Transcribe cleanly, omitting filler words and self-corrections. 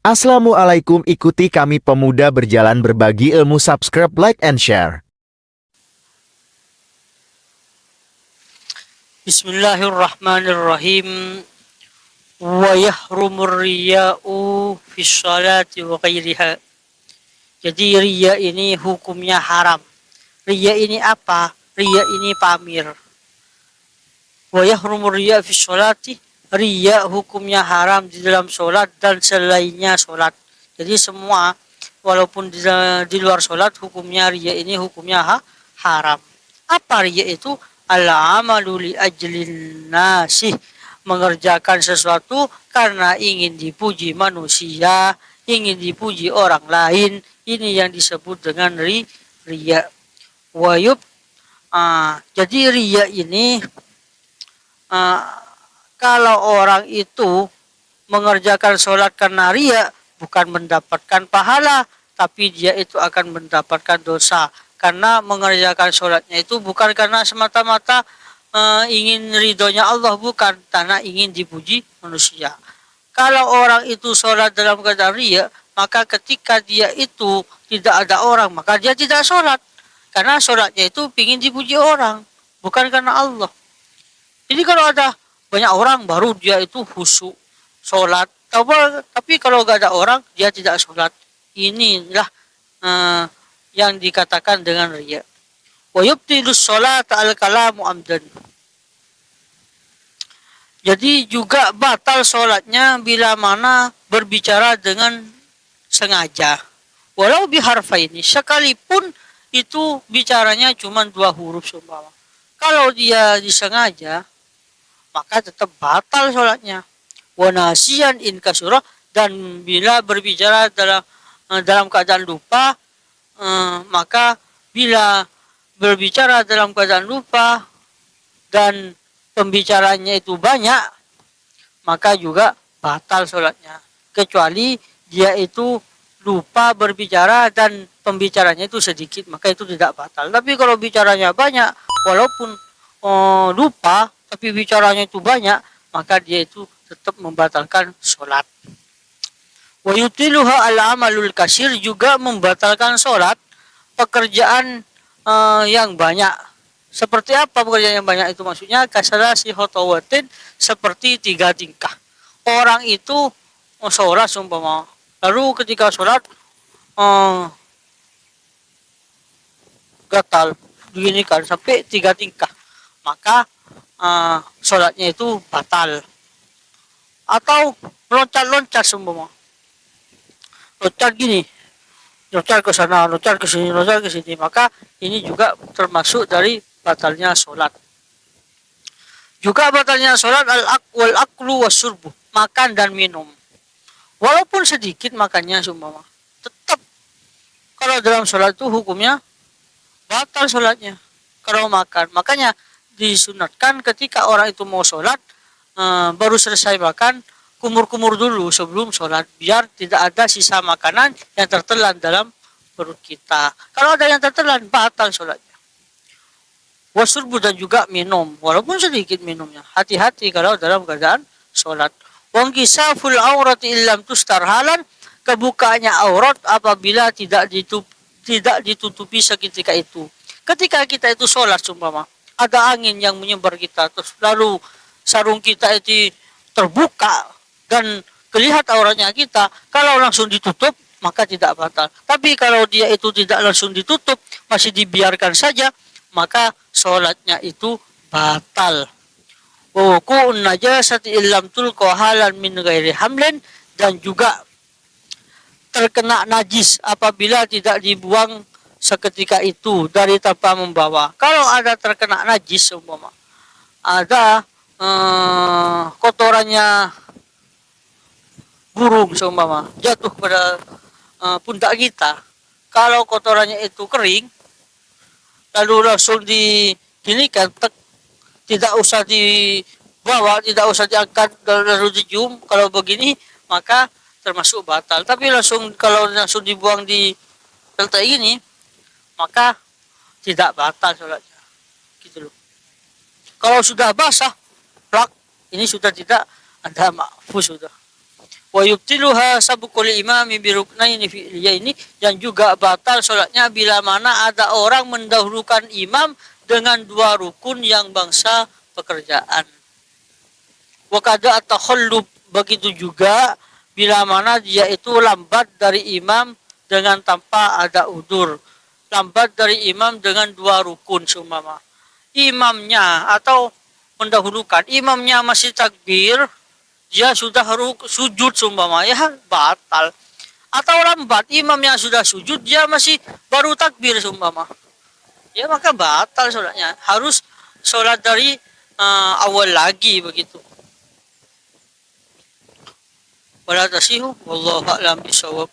Assalamualaikum, ikuti kami pemuda berjalan berbagi ilmu, subscribe, like, and share. Bismillahirrahmanirrahim. Wa yahrumur riya'u fi sholati wa ghairiha. Jadi riya ini hukumnya haram. Riya ini apa? Riya ini pamir. Wa yahrumur riya fi sholati. Riya hukumnya haram di dalam sholat dan selainnya sholat. Jadi semua walaupun di luar sholat hukumnya riya ini hukumnya haram. Apa riya itu? Al-amalu li ajlin nasih, mengerjakan sesuatu karena ingin dipuji manusia, ingin dipuji orang lain. Ini yang disebut dengan riya. Wayub. Jadi riya ini kalau orang itu mengerjakan sholat karena riya, bukan mendapatkan pahala, tapi dia itu akan mendapatkan dosa. Karena mengerjakan sholatnya itu bukan karena semata-mata ingin ridhonya Allah, bukan, karena ingin dipuji manusia. Kalau orang itu sholat dalam keadaan riya, maka ketika dia itu tidak ada orang, maka dia tidak sholat. Karena sholatnya itu ingin dipuji orang, bukan karena Allah. Jadi kalau ada banyak orang baru dia itu khusyuk sholat. Tapi kalau gak ada orang dia tidak sholat. Inilah yang dikatakan dengan riya. Wa yubtilus sholata al-kalamu amdan. Jadi juga batal sholatnya bila mana berbicara dengan sengaja. Walau biharfaini, sekalipun itu bicaranya cuma 2 huruf seumpama. Kalau dia disengaja, maka tetap batal sholatnya. Wa nasiyan in kasurah, dan bila berbicara dalam keadaan lupa, maka bila berbicara dalam keadaan lupa dan pembicaranya itu banyak, maka juga batal sholatnya. Kecuali dia itu lupa berbicara dan pembicaranya itu sedikit, maka itu tidak batal. Tapi kalau bicaranya banyak, walaupun lupa, tapi bicaranya itu banyak, maka dia itu tetap membatalkan sholat. Wa yutiluha al-amalul kasir, juga membatalkan sholat pekerjaan yang banyak. Seperti apa pekerjaan yang banyak itu? Maksudnya kasarasi hotawatin, seperti 3 tingkah. Orang itu sholat sumpama, lalu ketika sholat gatal begini kan sampai 3 tingkah, maka sholatnya itu batal. Atau loncat-loncat sumpama, loncat gini, loncat ke sana, loncat ke sini, loncat ke sini, maka ini juga termasuk dari batalnya sholat. Juga batalnya sholat al-wal aklu wasurbu, makan dan minum. Walaupun sedikit makannya sumpama, tetap kalau dalam sholat itu hukumnya batal sholatnya kalau makan. Makanya disunatkan ketika orang itu mau sholat, baru selesai makan, kumur-kumur dulu sebelum sholat, biar tidak ada sisa makanan yang tertelan dalam perut kita. Kalau ada yang tertelan, batal sholatnya. Wasurbu, dan juga minum, walaupun sedikit minumnya. Hati-hati kalau dalam keadaan sholat. Wangkisaful aurati illam tustar halan, kebukanya aurat apabila tidak ditutupi seketika itu. Ketika kita itu sholat sumpama, ada angin yang menyebar kita, terus lalu sarung kita itu terbuka dan kelihatan auratnya kita, kalau langsung ditutup maka tidak batal. Tapi kalau dia itu tidak langsung ditutup, masih dibiarkan saja, maka sholatnya itu batal. Wuku'un najasati illam tulqa halan min ghairi hamlin, dan juga terkena najis apabila tidak dibuang seketika itu dari tanpa membawa. Kalau ada terkena najis umpama, ada kotorannya burung seumpama jatuh pada pundak kita, kalau kotorannya itu kering, lalu langsung diginikan, tidak usah dibawa, tidak usah diangkat lalu dicium, kalau begini maka termasuk batal. Tapi kalau langsung dibuang di letak ini, maka tidak batal sholatnya. Gitu loh. Kalau sudah basah, plak, ini sudah tidak ada mahfuz sudah. Wa yubtiluha sabqul imami biruknaini fi'liyaini, dan juga batal sholatnya bila mana ada orang mendahulukan imam dengan dua rukun yang bangsa pekerjaan. Wa kada at-takhallub, begitu juga bila mana dia itu lambat dari imam dengan tanpa ada udur. Lambat dari imam dengan dua rukun seumpama. Imamnya atau mendahulukan, imamnya masih takbir, dia sudah sujud seumpama, ya batal. Atau lambat, imamnya sudah sujud, dia masih baru takbir seumpama, ya maka batal sholatnya. Harus sholat dari awal lagi begitu. Wala tasihu wallahu a'lam bishawab.